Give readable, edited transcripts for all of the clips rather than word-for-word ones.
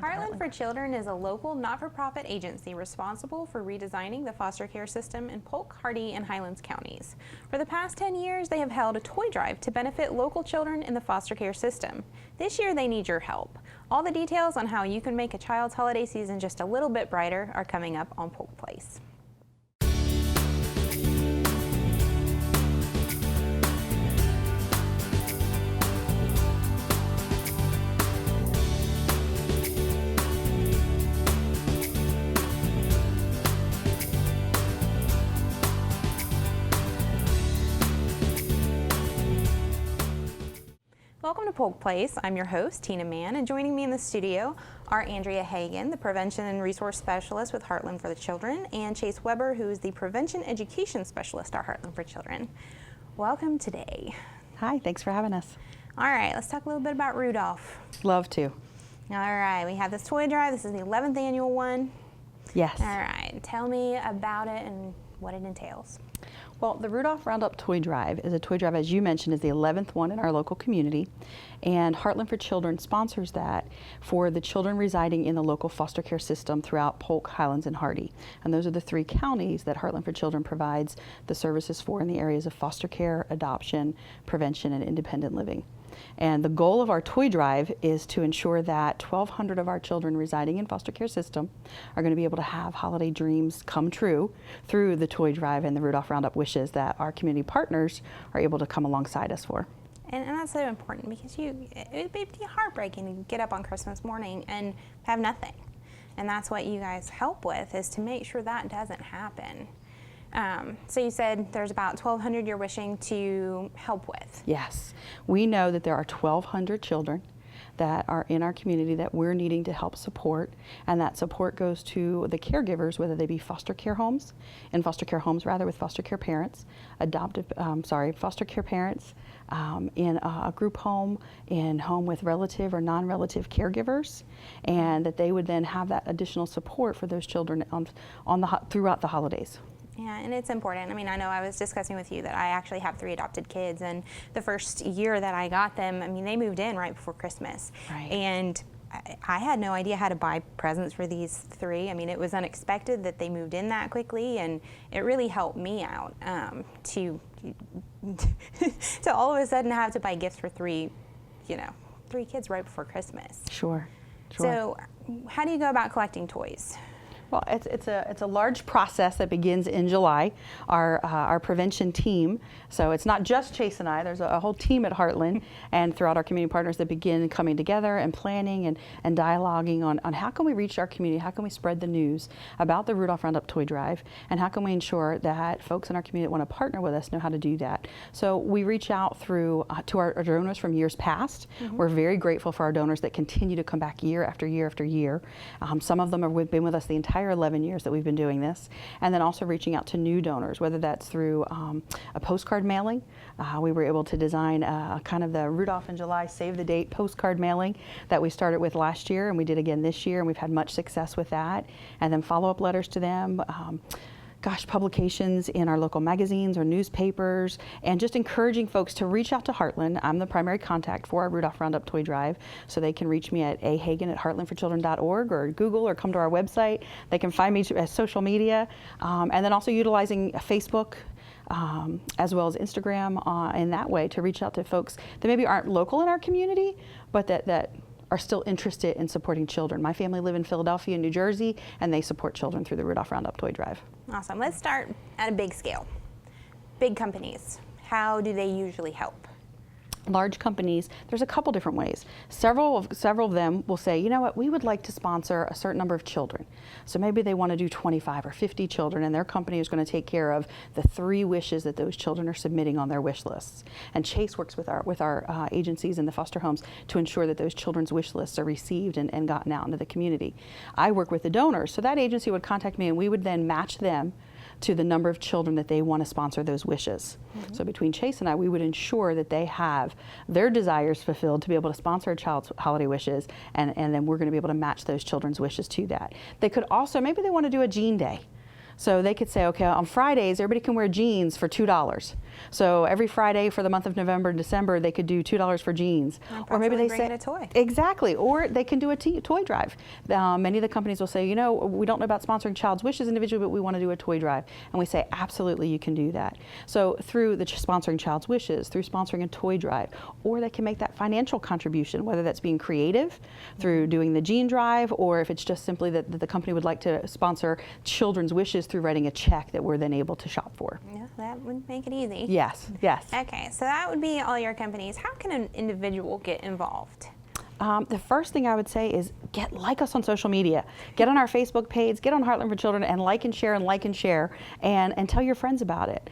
Heartland for Children is a local not-for-profit agency responsible for redesigning the foster care system in Polk, Hardy, and Highlands counties. For the past 10 years, they have held a toy drive to benefit local children in the foster care system. This year, they need your help. All the details on how you can make a child's holiday season just a little bit brighter are coming up on Polk Place. Welcome to Polk Place. I'm your host, Tina Mann, and joining me in the studio are Andrea Hagan, the Prevention and Resource Specialist with Heartland for the Children, and Chase Weber, who is the Prevention Education Specialist at Heartland for Children. Welcome today. Hi, thanks for having us. All right, let's talk a little bit about Rudolph. Love to. All right, we have this toy drive. This is the 11th annual one. Yes. All right, tell me about it and what it entails. Well, the Rudolph Roundup Toy Drive is a toy drive, as you mentioned, is the 11th one in our local community, and Heartland for Children sponsors that for the children residing in the local foster care system throughout Polk, Highlands, and Hardy. And those are the three counties that Heartland for Children provides the services for in the areas of foster care, adoption, prevention, and independent living. And the goal of our toy drive is to ensure that 1,200 of our children residing in foster care system are going to be able to have holiday dreams come true through the toy drive and the Rudolph Roundup wishes that our community partners are able to come alongside us for. And that's so important because it would be heartbreaking to get up on Christmas morning and have nothing. And that's what you guys help with, is to make sure that doesn't happen. So you said there's about 1,200 you're wishing to help with. Yes. We know that there are 1,200 children that are in our community that we're needing to help support, and that support goes to the caregivers, whether they be foster care homes with foster care parents, foster care parents, in a group home, in home with relative or non-relative caregivers, and that they would then have that additional support for those children throughout the holidays. Yeah, and it's important. I mean, I know I was discussing with you that I actually have 3 adopted kids, and the first year that I got them, I mean, they moved in right before Christmas. Right. And I had no idea how to buy presents for these 3. I mean, it was unexpected that they moved in that quickly, and it really helped me out to all of a sudden have to buy gifts for 3 kids right before Christmas. Sure. So how do you go about collecting toys? Well, it's a large process that begins in July. Our prevention team, so it's not just Chase and I, there's a whole team at Heartland and throughout our community partners that begin coming together and planning and dialoguing on how can we reach our community, how can we spread the news about the Rudolph Roundup Toy Drive, and how can we ensure that folks in our community that want to partner with us know how to do that. So we reach out through to our donors from years past. Mm-hmm. We're very grateful for our donors that continue to come back year after year after year. Some of them have been with us the entire 11 years that we've been doing this, and then also reaching out to new donors, whether that's through a postcard mailing. We were able to design kind of the Rudolph in July Save the Date postcard mailing that we started with last year, and we did again this year, and we've had much success with that. And then follow-up letters to them. Publications in our local magazines or newspapers, and just encouraging folks to reach out to Heartland. I'm the primary contact for our Rudolph Roundup Toy Drive, so they can reach me at ahagan@heartlandforchildren.org or Google, or come to our website. They can find me at social media, and then also utilizing Facebook, as well as Instagram in that way to reach out to folks that maybe aren't local in our community, but that are still interested in supporting children. My family live in Philadelphia and New Jersey, and they support children through the Rudolph Roundup Toy Drive. Awesome. Let's start at a big scale. Big companies, how do they usually help? Large companies, there's a couple different ways. Several of them will say, you know what, we would like to sponsor a certain number of children. So maybe they want to do 25 or 50 children, and their company is going to take care of the 3 wishes that those children are submitting on their wish lists. And Chase works with our agencies in the foster homes to ensure that those children's wish lists are received and gotten out into the community. I work with the donors, so that agency would contact me, and we would then match them to the number of children that they want to sponsor those wishes. Mm-hmm. So between Chase and I, we would ensure that they have their desires fulfilled to be able to sponsor a child's holiday wishes, and then we're going to be able to match those children's wishes to that. They could also, maybe they want to do a Gene Day. So they could say, okay, on Fridays, everybody can wear jeans for $2. So every Friday for the month of November and December, they could do $2 for jeans. Or maybe they say a toy. Exactly. Or they can do a toy drive. Many of the companies will say, you know, we don't know about sponsoring Child's Wishes individually, but we want to do a toy drive. And we say, absolutely, you can do that. So through the sponsoring Child's Wishes, through sponsoring a toy drive, or they can make that financial contribution, whether that's being creative through doing the jean drive, or if it's just simply that the company would like to sponsor Children's Wishes through writing a check that we're then able to shop for. Yeah, that would make it easy. Yes, yes. Okay, so that would be all your companies. How can an individual get involved? The first thing I would say is like us on social media. Get on our Facebook page, get on Heartland for Children, and like and share and tell your friends about it.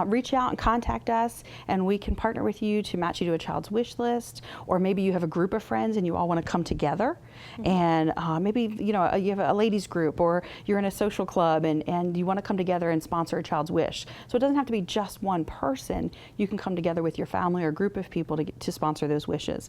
Reach out and contact us, and we can partner with you to match you to a child's wish list, or maybe you have a group of friends and you all want to come together, and maybe you have a ladies group, or you're in a social club and you want to come together and sponsor a child's wish. So it doesn't have to be just one person. You can come together with your family or group of people to sponsor those wishes.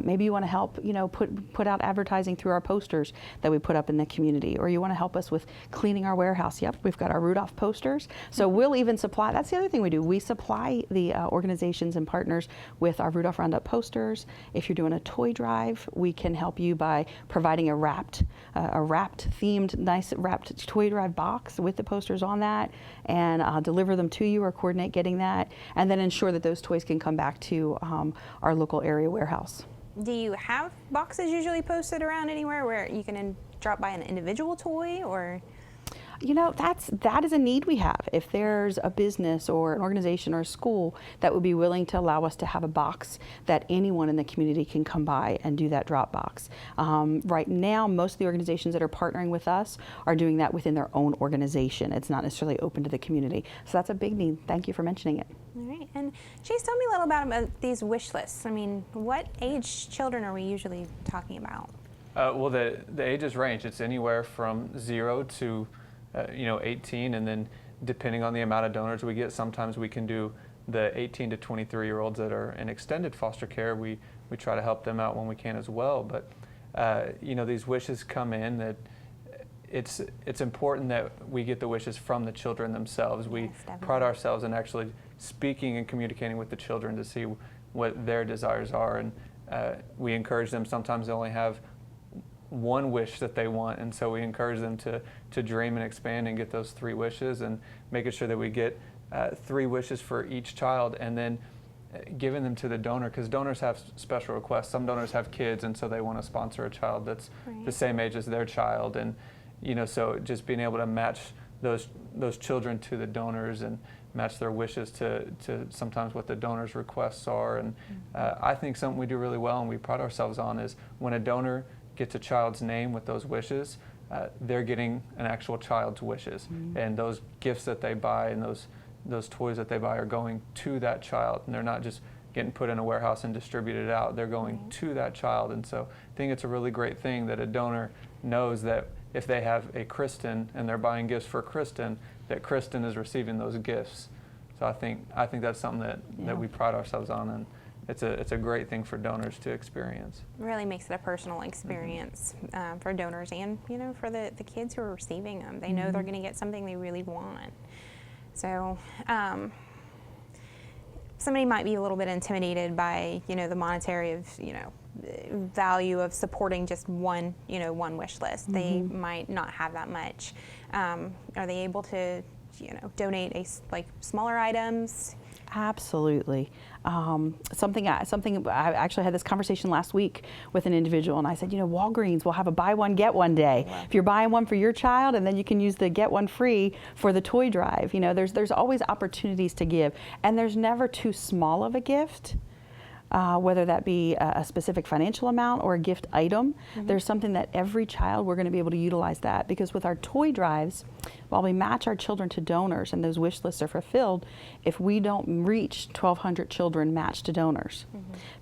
Maybe you want to help put out advertising through our posters that we put up in the community, or you want to help us with cleaning our warehouse. Yep, we've got our Rudolph posters. So we'll even supply, that's the other thing we do. We supply the organizations and partners with our Rudolph Roundup posters. If you're doing a toy drive, we can help you by providing a wrapped themed, nice wrapped toy drive box with the posters on that, and deliver them to you or coordinate getting that, and then ensure that those toys can come back to our local area warehouse. Do you have boxes usually posted around anywhere where you can drop by an individual toy, or? You know, that is a need we have. If there's a business or an organization or a school that would be willing to allow us to have a box that anyone in the community can come by and do that drop box. Right now, most of the organizations that are partnering with us are doing that within their own organization. It's not necessarily open to the community. So that's a big need. Thank you for mentioning it. All right. And Chase, tell me a little about these wish lists. I mean, what age children are we usually talking about? Well, the ages range. It's anywhere from 0 to 18, and then depending on the amount of donors we get, sometimes we can do the 18 to 23-year-olds that are in extended foster care. We try to help them out when we can as well. But these wishes come in that it's important that we get the wishes from the children themselves. We pride ourselves in actually speaking and communicating with the children to see what their desires are, and we encourage them. Sometimes they only have one wish that they want, and so we encourage them to dream and expand and get those 3 wishes, and making sure that we get 3 wishes for each child, and then giving them to the donor, because donors have special requests. Some donors have kids, and so they want to sponsor a child that's the same age as their child, and so just being able to match those children to the donors and match their wishes to sometimes what the donors' requests are. And I think something we do really well and we pride ourselves on is when a donor gets a child's name with those wishes, they're getting an actual child's wishes. And those gifts that they buy and those toys that they buy are going to that child, and they're not just getting put in a warehouse and distributed out. They're going to that child. And so I think it's a really great thing that a donor knows that if they have a Kristen and they're buying gifts for Kristen, that Kristen is receiving those gifts. So I think that's something that we pride ourselves on, and it's a great thing for donors to experience. It really makes it a personal experience for donors and for the kids who are receiving them. They know they're going to get something they really want. So somebody might be a little bit intimidated by the monetary value of supporting just one wish list. They might not have that much. Are they able to donate smaller items? Absolutely. Something I actually had this conversation last week with an individual, and I said, Walgreens will have a buy one get one day. Wow. If you're buying one for your child, and then you can use the get one free for the toy drive. There's always opportunities to give, and there's never too small of a gift. Whether that be a specific financial amount or a gift item, there's something that every child, we're going to be able to utilize that. Because with our toy drives, while we match our children to donors and those wish lists are fulfilled, if we don't reach 1,200 children matched to donors,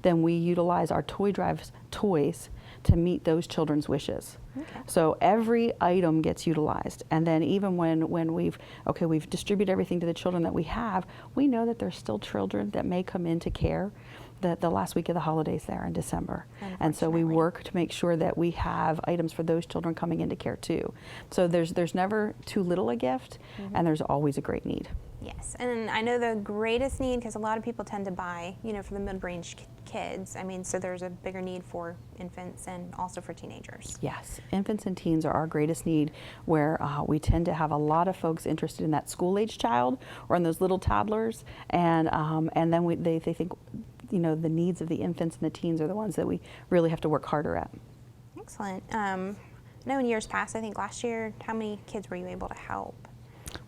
then we utilize our toy drives toys to meet those children's wishes. Okay. So every item gets utilized, and then even when we've distributed everything to the children that we have, we know that there's still children that may come into care the last week of the holidays there in December. And so we work to make sure that we have items for those children coming into care too. So there's never too little a gift, and there's always a great need. Yes, and I know the greatest need, because a lot of people tend to buy, for the mid-range kids. I mean, so there's a bigger need for infants and also for teenagers. Yes, infants and teens are our greatest need, where we tend to have a lot of folks interested in that school-age child or in those little toddlers, and then they think, the needs of the infants and the teens are the ones that we really have to work harder at. Excellent. I know in years past, I think last year, how many kids were you able to help?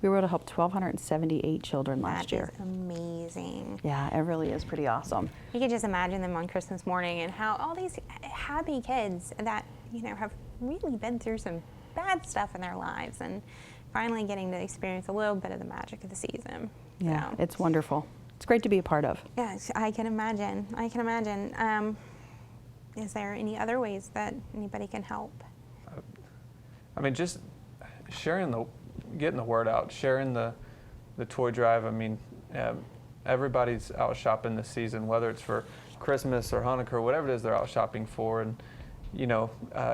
We were able to help 1,278 children last year. That is amazing. Yeah, it really is pretty awesome. You could just imagine them on Christmas morning and how all these happy kids that, have really been through some bad stuff in their lives and finally getting to experience a little bit of the magic of the season. Yeah, it's wonderful. It's great to be a part of. Yes, I can imagine. Is there any other ways that anybody can help? I mean, just getting the word out, sharing the toy drive. I mean, everybody's out shopping this season, whether it's for Christmas or Hanukkah or whatever it is they're out shopping for. And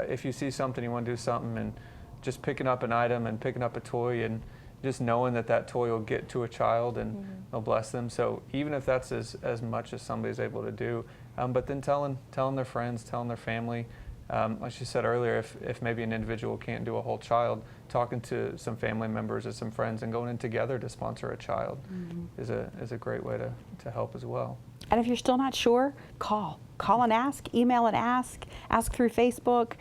if you see something, you want to do something, and just picking up an item and picking up a toy and just knowing that toy will get to a child and it'll bless them. So even if that's as much as somebody's able to do, but then telling their friends, telling their family. Like she said earlier, if maybe an individual can't do a whole child, talking to some family members or some friends and going in together to sponsor a child is a great way to help as well. And if you're still not sure, call and ask, email and ask through Facebook.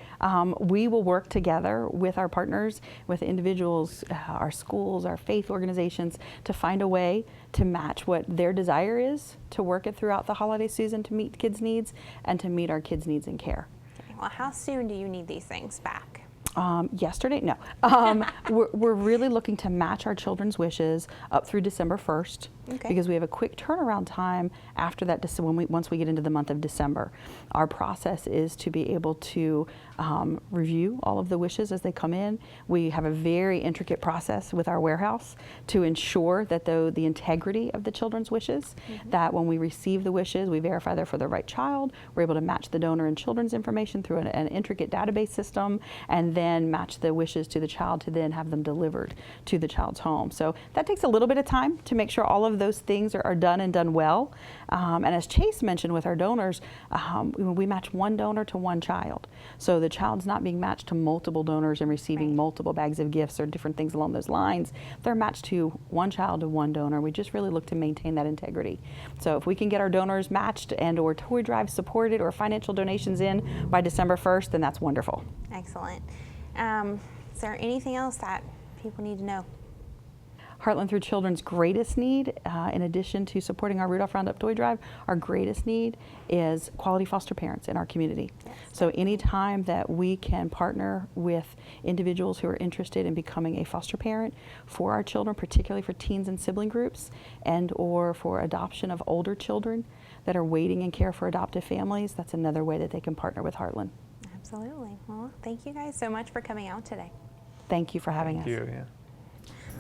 We will work together with our partners, with individuals, our schools, our faith organizations, to find a way to match what their desire is, to work it throughout the holiday season to meet kids' needs and to meet our kids' needs in care. Well, how soon do you need these things back? Yesterday? No. We're really looking to match our children's wishes up through December 1st, because we have a quick turnaround time after that. Once we get into the month of December, our process is to be able to review all of the wishes as they come in. We have a very intricate process with our warehouse to ensure that the integrity of the children's wishes, that when we receive the wishes, we verify they're for the right child. We're able to match the donor and children's information through an intricate database system, and then match the wishes to the child to then have them delivered to the child's home. So that takes a little bit of time to make sure all of those things are done and done well. And as Chase mentioned with our donors, we match one donor to one child. So the child's not being matched to multiple donors and receiving multiple bags of gifts or different things along those lines. They're matched to one child to one donor. We just really look to maintain that integrity. So if we can get our donors matched and or toy drive supported or financial donations in by December 1st, then that's wonderful. Excellent. Is there anything else that people need to know? Heartland Through Children's greatest need, in addition to supporting our Rudolph Roundup Toy Drive, our greatest need is quality foster parents in our community. So anytime that we can partner with individuals who are interested in becoming a foster parent for our children, particularly for teens and sibling groups, and or for adoption of older children that are waiting in care for adoptive families, that's another way that they can partner with Heartland. Absolutely. Well, thank you guys so much for coming out today. Thank you for having us. Thank you. Yeah.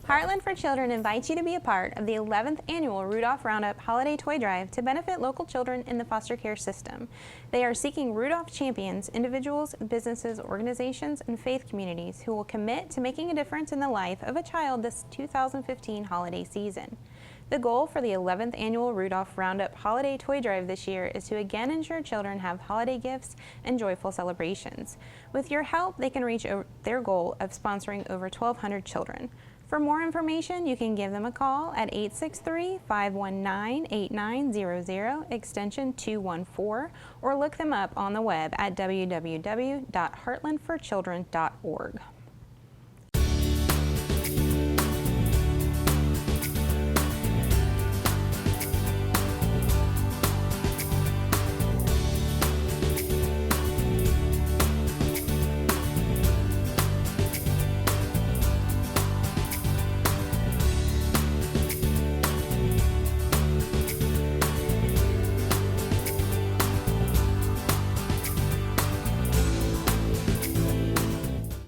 Heartland for Children invites you to be a part of the 11th annual Rudolph Roundup Holiday Toy Drive to benefit local children in the foster care system. They are seeking Rudolph champions, individuals, businesses, organizations, and faith communities who will commit to making a difference in the life of a child this 2015 holiday season. The goal for the 11th annual Rudolph Roundup Holiday Toy Drive this year is to again ensure children have holiday gifts and joyful celebrations. With your help, they can reach their goal of sponsoring over 1,200 children. For more information, you can give them a call at 863-519-8900, extension 214, or look them up on the web at www.heartlandforchildren.org.